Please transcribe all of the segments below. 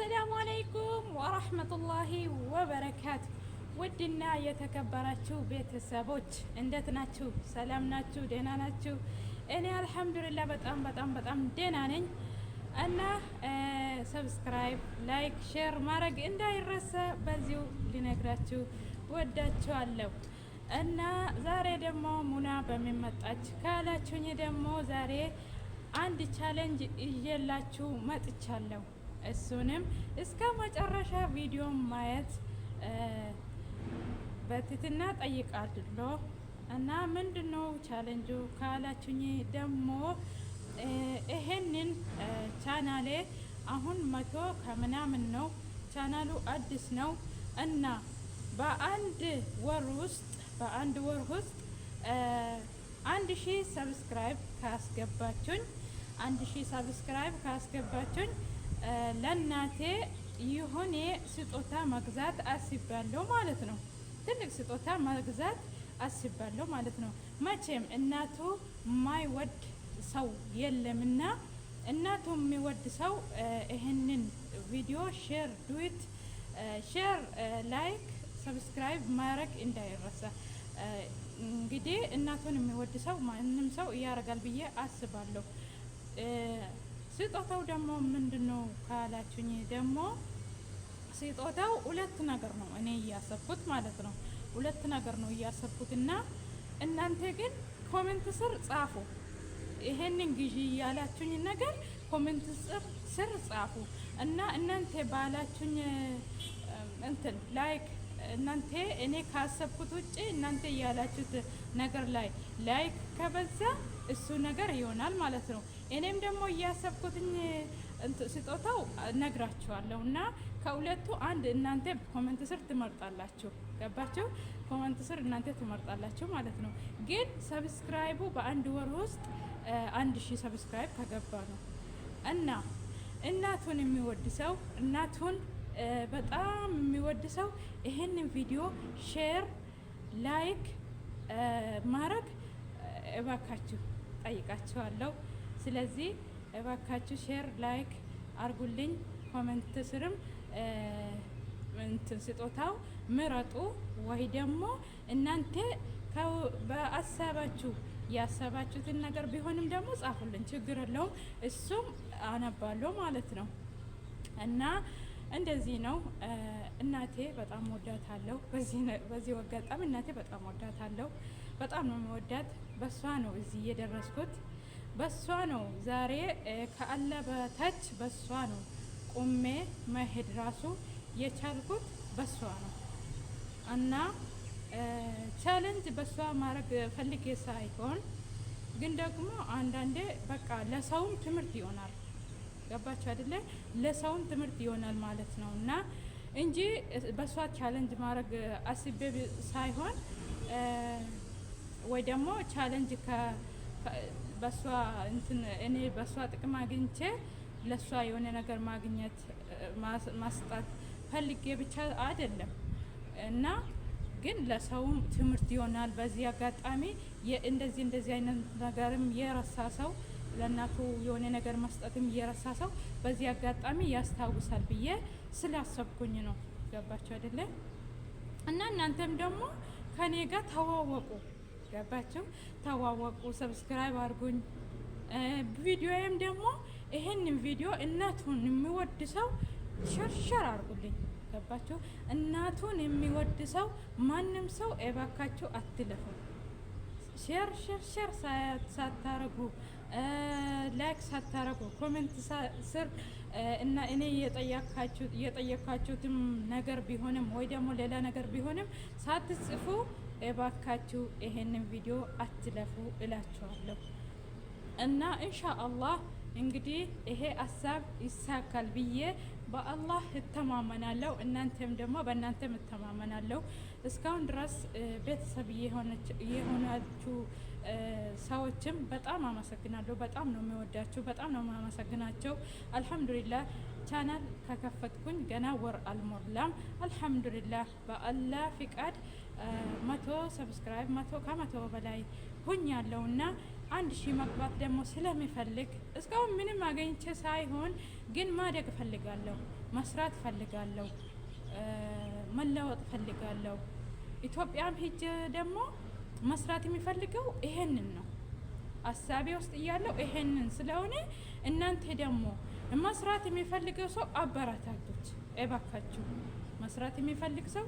አሰላሙ አለይኩም ወራህመቱላሂ ወበረካቱ። ውድና የተከበራችሁ ቤተሰቦች እንዴት ናችሁ? ሰላም ናችሁ? ደህና ናችሁ? እኔ አልሐምዱሊላህ በጣም ደህና ነኝ። እና ሰብስክራይብ፣ ላይክ፣ ሼር ማድረግ እንዳይረሳ በዚሁ ልነግራችሁ ወዳችኋለሁ። እና ዛሬ ደግሞ ሙና በሚመጣች ካላችሁኝ ደግሞ ዛሬ አንድ ቻሌንጅ እየላችሁ መጥቻለሁ። እሱንም እስከ መጨረሻ ቪዲዮ ማየት በትህትና ጠይቃለሁ። እና ምንድነው ቻሌንጁ ካላችሁኝ ደግሞ ይሄንን ቻናሌ አሁን 100 ከምናምን ነው። ቻናሉ አዲስ ነው እና በአንድ ወር ውስጥ 1000 ሰብስክራይብ ካስገባችሁኝ ለእናቴ የሆነ ስጦታ መግዛት አስባለሁ ማለት ነው። ትልቅ ስጦታ መግዛት አስባለሁ ማለት ነው። መቼም እናቱ ማይወድ ሰው የለምና እናቱ የሚወድ ሰው ይህንን ቪዲዮ ሼር ዱዊት ሼር ላይክ ሰብስክራይብ ማድረግ እንዳይረሳ። እንግዲህ እናቱን የሚወድ ሰው ማንም ሰው እያደርጋል ብዬ አስባለሁ። ስጦታው ደግሞ ምንድነው ካላችሁኝ ደግሞ ስጦታው ሁለት ነገር ነው እኔ እያሰብኩት ማለት ነው። ሁለት ነገር ነው እያሰብኩት እና እናንተ ግን ኮሜንት ስር ጻፉ። ይሄንን ግዢ ያላችሁኝ ነገር ኮሜንት ስር ጻፉ እና እናንተ ባላችሁኝ እንትን ላይክ እናንተ እኔ ካሰብኩት ውጪ እናንተ ያላችሁት ነገር ላይ ላይክ ከበዛ እሱ ነገር ይሆናል ማለት ነው። እኔም ደግሞ እያሰብኩትኝ ስጦታው ነግራችኋለሁ እና ከሁለቱ አንድ እናንተ ኮሜንት ስር ትመርጣላችሁ። ገባችሁ? ኮሜንት ስር እናንተ ትመርጣላችሁ ማለት ነው። ግን ሰብስክራይቡ በአንድ ወር ውስጥ 1000 ሰብስክራይብ ከገባ ነው እና እናቱን የሚወድ ሰው እናቱን በጣም የሚወድ ሰው ይሄንን ቪዲዮ ሼር ላይክ ማድረግ እባካችሁ ጠይቃችኋለሁ። ስለዚህ እባካችሁ ሼር ላይክ አርጉልኝ። ኮሜንት ስርም እንትን ስጦታው ምረጡ ወይ ደግሞ እናንተ በአሳባችሁ ያሰባችሁትን ነገር ቢሆንም ደግሞ ጻፉልን፣ ችግር የለውም። እሱም አነባለሁ ማለት ነው እና እንደዚህ ነው። እናቴ በጣም ወዳታለሁ። በዚህ አጋጣሚ እናቴ በጣም ወዳታለሁ። በጣም ነው የምወዳት። በሷ ነው እዚህ የደረስኩት። በሷ ነው ዛሬ ከአለ በታች በሷ ነው ቁሜ መሄድ ራሱ የቻልኩት በሷ ነው እና ቻሌንጅ በሷ ማድረግ ፈልጌ ሳይሆን ግን ደግሞ አንዳንዴ በቃ ለሰውም ትምህርት ይሆናል። ገባችሁ አይደለ? ለሰውም ትምህርት ይሆናል ማለት ነው እና እንጂ በሷ ቻሌንጅ ማድረግ አስቤ ሳይሆን ወይ ደግሞ ቻሌንጅ በሷ እንትን እኔ በሷ ጥቅም አግኝቼ ለሷ የሆነ ነገር ማግኘት ማስጣት ፈልጌ ብቻ አይደለም እና ግን ለሰውም ትምህርት ይሆናል። በዚህ አጋጣሚ እንደዚህ አይነት ነገርም የረሳ ሰው ለእናቱ የሆነ ነገር መስጠትም እየረሳ ሰው በዚህ አጋጣሚ ያስታውሳል ብዬ ስላሰብኩኝ ነው። ገባችሁ አይደለ? እና እናንተም ደግሞ ከኔ ጋር ተዋወቁ። ገባችሁ? ተዋወቁ፣ ሰብስክራይብ አድርጉኝ። ቪዲዮዬም ደግሞ ይሄንን ቪዲዮ እናቱን የሚወድ ሰው ሸርሸር አድርጉልኝ። ገባችሁ? እናቱን የሚወድ ሰው ማንም ሰው እባካችሁ አትለፉ። ሼር ሳታረጉ ላይክ ሳታረጉ ኮሜንት ስር እና እኔ የጠየካችሁትም ነገር ቢሆንም ወይ ደግሞ ሌላ ነገር ቢሆንም ሳትጽፉ እባካችሁ ይሄንን ቪዲዮ አትለፉ እላችኋለሁ። እና ኢንሻአላህ እንግዲህ ይሄ ሀሳብ ይሳካል ብዬ በአላህ እተማመናለሁ። እናንተም ደግሞ በእናንተም እተማመናለሁ። እስካሁን ድረስ ቤተሰብ የሆናችሁ ሰዎችም በጣም አመሰግናለሁ። በጣም ነው የሚወዳችሁ፣ በጣም ነው የማመሰግናቸው። አልሐምዱሊላህ ቻናል ከከፈትኩኝ ገና ወር አልሞላም። አልሐምዱሊላህ በአላህ ፍቃድ 100 ሰብስክራይብ 100 በላይ ሁኛለሁና 1000 መግባት ደግሞ ስለሚፈልግ እስካሁን ምንም አገኝቼ ሳይሆን ግን ማደግ እፈልጋለሁ። መስራት ፈልጋለሁ፣ መለወጥ ፈልጋለሁ። ኢትዮጵያም ሂጄ ደግሞ መስራት የሚፈልገው ይሄንን ነው። አሳቤ ውስጥ እያለው ይሄንን ስለሆነ እናንተ ደግሞ መስራት የሚፈልገው ሰው አበረታቱት እባካችሁ። መስራት የሚፈልግ ሰው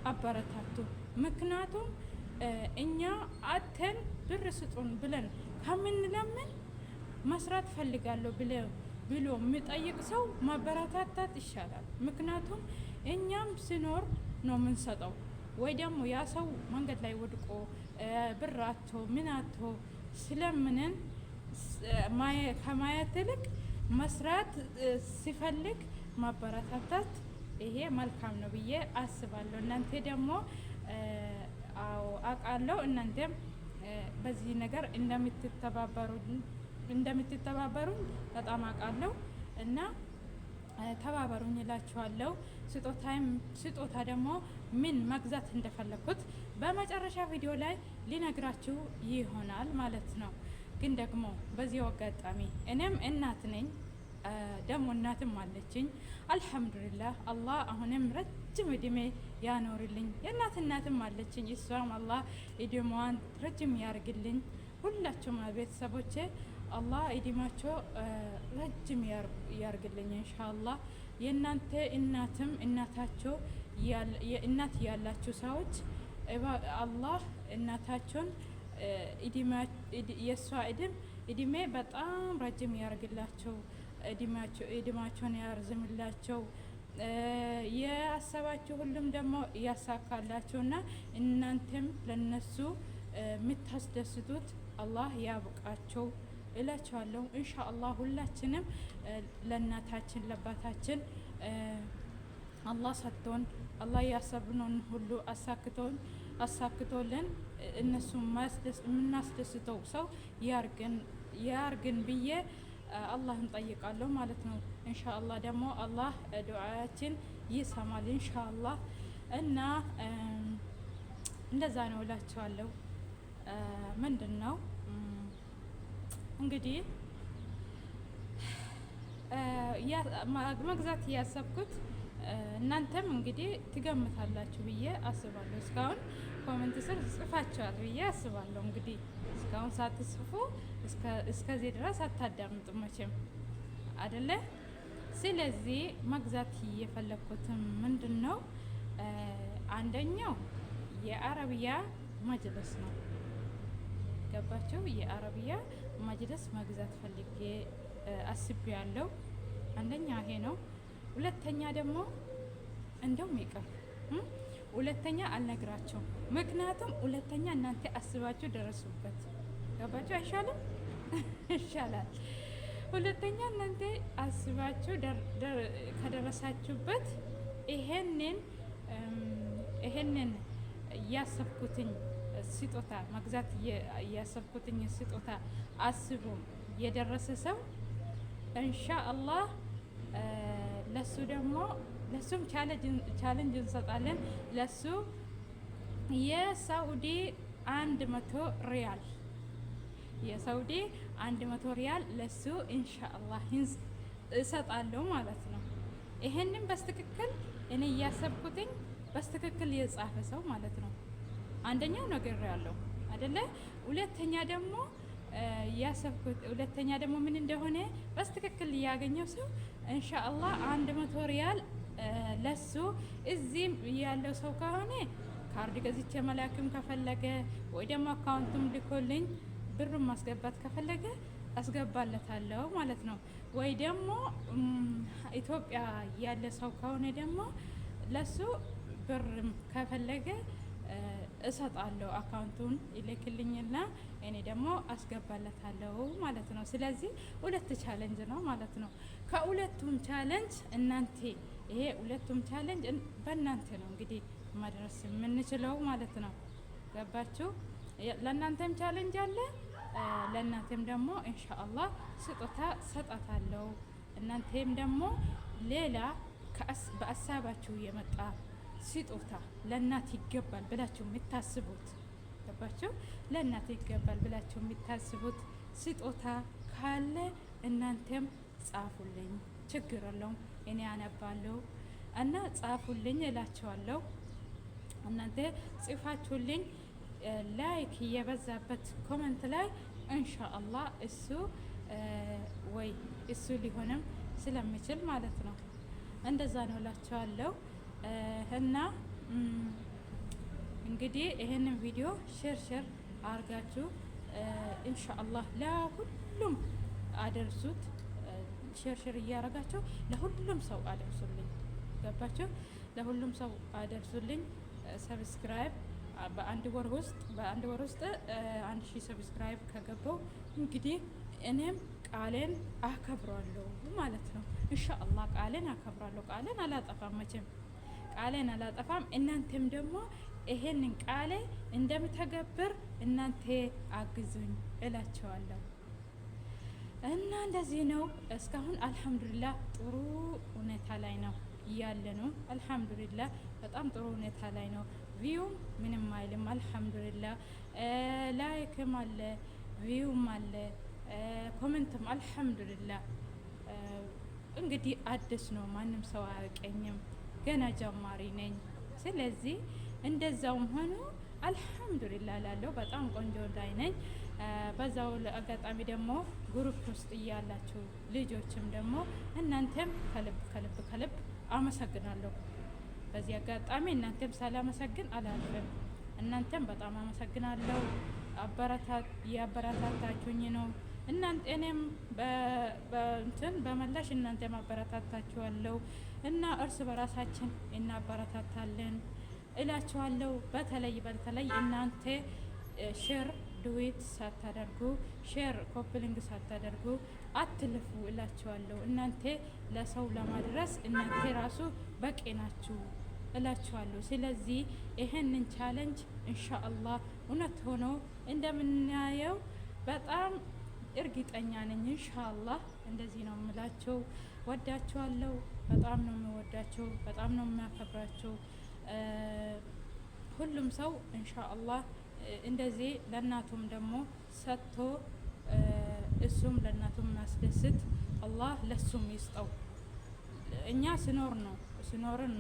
አበረታቱ። ምክንያቱም እኛ አተን ብር ስጡን ብለን ከምንለምን መስራት ፈልጋለሁ ብሎ የሚጠይቅ ሰው ማበረታታት ይሻላል። ምክንያቱም እኛም ሲኖር ነው የምንሰጠው። ወይ ደግሞ ያ ሰው መንገድ ላይ ወድቆ ብር አቶ ምን አቶ ስለምንን ከማየት ይልቅ መስራት ሲፈልግ ማበረታታት ይሄ መልካም ነው ብዬ አስባለሁ። እናንተ ደግሞ አውቃለሁ እናንተም በዚህ ነገር እንደምትተባበሩኝ በጣም አውቃለሁ እና ተባበሩኝ እላችኋለሁ። ስጦታ ደግሞ ምን መግዛት እንደፈለኩት በመጨረሻ ቪዲዮ ላይ ሊነግራችሁ ይሆናል ማለት ነው። ግን ደግሞ በዚህ አጋጣሚ እኔም እናት ነኝ፣ ደግሞ እናትም አለችኝ። አልሐምዱሊላህ አላህ አሁንም ረጅም እድሜ ያኖርልኝ። የእናት እናትም አለችኝ። እሷም አላህ እድሜዋን ረጅም ያርግልኝ። ሁላችሁም ቤተሰቦቼ አላህ እድሜያቸው ረጅም ያርግልኝ ኢንሻአላህ። የእናንተ እናትም እናታቸው እናት ያላችሁ ሰዎች አላህ እናታቸውን የእሷ እድሜ በጣም ረጅም ያርግላቸው፣ እድሜያቸውን ያርዝምላቸው፣ የአሰባችሁ ሁሉም ደግሞ ያሳካላቸውና እናንተም ለነሱ የምታስደስቱት አላህ ያብቃቸው እላቸዋለሁ። ኢንሻአላህ ሁላችንም ለእናታችን ለአባታችን አላህ ሰጥቶን አላህ ያሰብነውን ሁሉ አሳክቶልን እነሱ የምናስደስተው ሰው ያርግን ብዬ አላህን ጠይቃለሁ ማለት ነው። ኢንሻአላህ ደግሞ አላህ ዱዓያችን ይሰማል ኢንሻአላህ እና እንደዛ ነው እላቸዋለሁ። ምንድን ነው እንግዲህ መግዛት እያሰብኩት እናንተም እንግዲህ ትገምታላችሁ ብዬ አስባለሁ። እስካሁን ኮሜንት ስር ጽፋችኋል ብዬ አስባለሁ። እንግዲህ እስካሁን ሳትጽፉ እስከዚህ ድረስ አታዳምጡ መቼም አይደለ? ስለዚህ መግዛት እየፈለኩትም ምንድን ነው አንደኛው የአረቢያ መጅልስ ነው። ገባችሁ? የአረቢያ መጅልስ መግዛት ፈልጌ አስቤ ያለው አንደኛ ይሄ ነው። ሁለተኛ ደግሞ እንደውም ይቅር፣ ሁለተኛ አልነግራቸውም። ምክንያቱም ሁለተኛ እናንተ አስባችሁ ደረሱበት። ገባችሁ? አይሻልም? ይሻላል። ሁለተኛ እናንተ አስባችሁ ከደረሳችሁበት ይሄንን ያሰብኩትኝ ስጦታ መግዛት ያሰብኩትኝ ስጦታ አስቦ የደረሰ ሰው ኢንሻአላህ ለሱም ቻሌንጅ እንሰጣለን። ለሱ የሳኡዲ 100 ሪያል የሳኡዲ 100 ሪያል ለሱ ኢንሻአላህ እሰጣለሁ ማለት ነው። ይሄንን በስትክክል እኔ እያሰብኩትኝ በስትክክል የጻፈ ሰው ማለት ነው። አንደኛው ነገር ያለው አይደለ? ሁለተኛ ደግሞ ምን እንደሆነ በስትክክል ያገኘው ሰው ኢንሻአላህ 100 ሪያል ለሱ እዚህም ያለው ሰው ከሆነ ካርድ ገዝቼ መላክም ከፈለገ ወይ ደግሞ አካውንቱም ልኮልኝ ብሩን ማስገባት ከፈለገ አስገባለታለሁ ማለት ነው። ወይ ደግሞ ኢትዮጵያ ያለ ሰው ከሆነ ደግሞ ለሱ ብርም ከፈለገ እሰጣለሁ። አካውንቱን ይልክልኝና እኔ ደግሞ አስገባለታለሁ ማለት ነው። ስለዚህ ሁለት ቻሌንጅ ነው ማለት ነው። ከሁለቱም ቻሌንጅ ይሄ ሁለቱም ቻሌንጅ በእናንተ ነው እንግዲህ ማድረስ የምንችለው ማለት ነው። ገባችሁ? ለእናንተም ቻሌንጅ አለ፣ ለእናንተም ደግሞ ኢንሻአላህ ስጦታ ሰጣታለሁ። እናንተም ደግሞ ሌላ በአሳባችሁ የመጣ ስጦታ ለእናት ይገባል ብላችሁ የምታስቡት ገባችሁ? ለእናት ይገባል ብላችሁ የምታስቡት ስጦታ ካለ እናንተም ጻፉልኝ፣ ችግር የለውም። እኔ አነባለሁ እና ጻፉልኝ እላቸዋለሁ። እናንተ ጽፋችሁልኝ ላይክ የበዛበት ኮመንት ላይ ኢንሻአላህ እሱ ሊሆንም ስለሚችል ማለት ነው። እንደዛ ነው እላቸዋለሁ። እና እንግዲህ ይሄንን ቪዲዮ ሼር አርጋችሁ ኢንሻአላህ ለሁሉም አደርሱት። ሼር እያረጋችሁ ለሁሉም ሰው አደርሱልኝ። ገባችሁ? ለሁሉም ሰው አደርሱልኝ። ሰብስክራይብ በአንድ ወር ውስጥ 1000 ሰብስክራይብ ከገባው እንግዲህ እኔም ቃሌን አከብራለሁ ማለት ነው። ኢንሻአላህ ቃሌን አከብራለሁ። ቃሌን አላጠፋም፣ መቼም ቃሌን አላጠፋም። እናንተም ደግሞ ይሄንን ቃሌ እንደምተገብር እናንተ አግዙኝ እላቸዋለሁ። እና እንደዚህ ነው። እስካሁን አልሐምዱሊላህ ጥሩ ሁኔታ ላይ ነው ያለ ነው። አልሐምዱሊላህ በጣም ጥሩ ሁኔታ ላይ ነው። ቪውም ምንም አይልም። አልሐምዱሊላህ ላይክም አለ፣ ቪውም አለ፣ ኮሜንትም አልሐምዱሊላህ። እንግዲህ አዲስ ነው፣ ማንም ሰው አያውቀኝም፣ ገና ጀማሪ ነኝ። ስለዚህ እንደዛውም ሆኖ አልሐምዱሊላህ ላለው በጣም ቆንጆ ላይ ነኝ። በዛው አጋጣሚ ደግሞ ግሩፕ ውስጥ እያላችሁ ልጆችም ደግሞ እናንተም ከልብ አመሰግናለሁ። በዚህ አጋጣሚ እናንተም ሳላመሰግን አላልፍም። እናንተም በጣም አመሰግናለሁ። ያበረታታችሁኝ ነው። እኔም በመላሽ እናንተም አበረታታችኋለሁ እና እርስ በራሳችን እናበረታታለን እላችኋለሁ። በተለይ እናንተ ሼር ዱዌት ሳታደርጉ ሼር ኮፕሊንግ ሳታደርጉ አትልፉ እላችኋለሁ። እናንተ ለሰው ለማድረስ እናንተ ራሱ በቂ ናችሁ እላችኋለሁ። ስለዚህ ይሄንን ቻሌንጅ ኢንሻአላህ እውነት ሆኖ እንደምናየው በጣም እርግጠኛ ነኝ። ኢንሻአላህ እንደዚህ ነው የምላቸው። ወዳችኋለሁ። በጣም ነው የምወዳቸው፣ በጣም ነው የሚያከብራቸው። ሁሉም ሰው ኢንሻአላህ እንደዚህ ለእናቱም ደግሞ ሰጥቶ እሱም ለእናቱም ማስደስት አላህ ለሱም ይስጠው። እኛ ስኖርን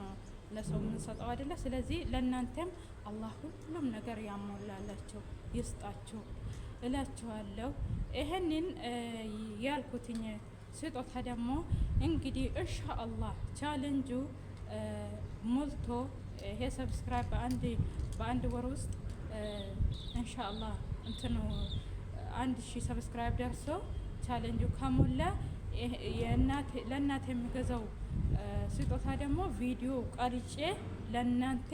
ነው ለሰው የምንሰጠው አይደለ? ስለዚህ ለእናንተም አላህ ሁሉም ነገር ያሞላላቸው ይስጣቸው እላችኋለሁ። ይህንን ያልኩትኝ ስጦታ ደግሞ እንግዲህ ኢንሻአላህ ቻሌንጁ ሞልቶ ይሄ ሰብስክራይብ በአንድ ወር ውስጥ ኢንሻአላህ እንትኑ 1000 ሰብስክራይብ ደርሶ ቻሌንጁ ከሞላ ለእናቴ የሚገዛው ስጦታ ደግሞ ቪዲዮ ቀርጬ ለእናንተ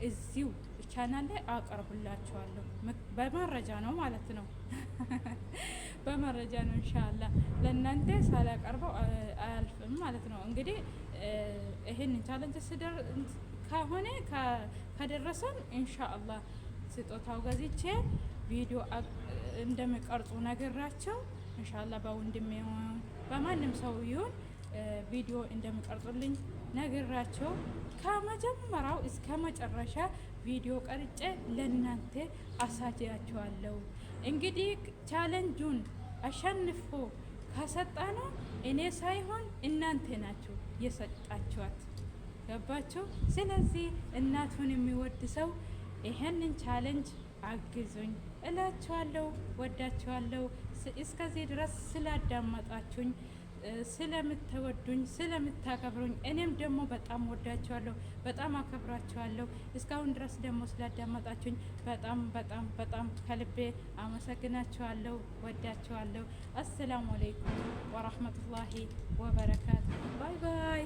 እዚሁ ቻናል ላይ አቀርብላችኋለሁ። በመረጃ ነው ማለት ነው። በመረጃ ነው ኢንሻአላህ ለእናንተ ሳላቀርበው አያልፍም ማለት ነው። እንግዲህ ይሄንን ቻሌንጅ ከሆነ ከደረሰን ኢንሻአላህ ስጦታው ገዝቼ ቪዲዮ እንደሚቀርጹ ነገራቸው ኢንሻአላህ በወንድሜ በማንም ሰው ይሁን ቪዲዮ እንደሚቀርጹልኝ ነገራቸው ከመጀመሪያው እስከ መጨረሻ ቪዲዮ ቀርጬ ለእናንተ አሳያችኋለሁ። እንግዲህ ቻሌንጁን አሸንፎ ከሰጣነ እኔ ሳይሆን እናንተ ናችሁ የሰጣችኋት። ገባችሁ? ስለዚህ እናቱን የሚወድ ሰው ይሄንን ቻሌንጅ አግዙኝ እላችኋለሁ። ወዳችኋለሁ። እስከዚህ ድረስ ስላዳመጣችሁኝ፣ ስለምትወዱኝ፣ ስለምታከብሩኝ እኔም ደግሞ በጣም ወዳችኋለሁ፣ በጣም አከብራችኋለሁ። እስካሁን ድረስ ደግሞ ስላዳመጣችሁኝ በጣም በጣም በጣም ከልቤ አመሰግናችኋለሁ፣ ወዳችኋለሁ። አሰላሙ አለይኩም ወራህመቱላሂ ወበረካቱ። ባይ ባይ።